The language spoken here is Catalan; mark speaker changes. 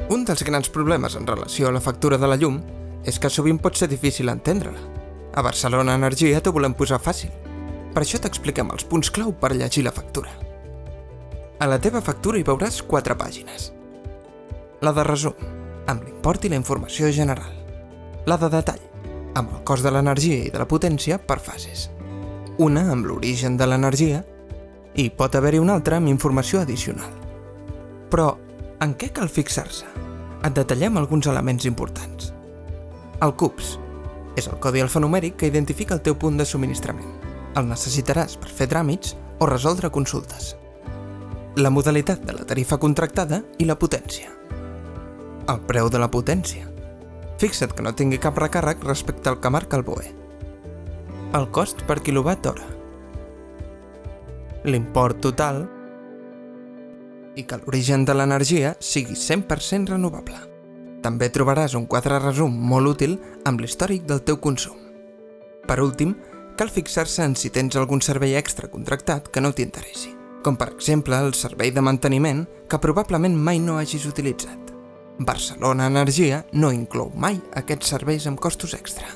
Speaker 1: Un dels grans problemes en relació a la factura de la llum és que sovint pot ser difícil entendre-la. A Barcelona Energia t'ho volem posar fàcil. Per això t'expliquem els punts clau per llegir la factura. A la teva factura hi veuràs 4 pàgines. La de resum, amb l'import i la informació general. La de detall, amb el cost de l'energia i de la potència per fases. Una amb l'origen de l'energia i pot haver-hi una altra amb informació addicional. Però en què cal fixar-se? Et detallem alguns elements importants. El CUPS és el codi alfanumèric que identifica el teu punt de subministrament. El necessitaràs per fer tràmits o resoldre consultes. La modalitat de la tarifa contractada i la potència. El preu de la potència. Fixa't que no tingui cap recàrrec respecte al que marca el BOE. El cost per quilowatt-hora. L'import total i que l'origen de l'energia sigui 100% renovable. També trobaràs un quadre resum molt útil amb l'històric del teu consum. Per últim, cal fixar-se en si tens algun servei extra contractat que no t'interessi, com per exemple el servei de manteniment que probablement mai no hagis utilitzat. Barcelona Energia no inclou mai aquests serveis amb costos extra.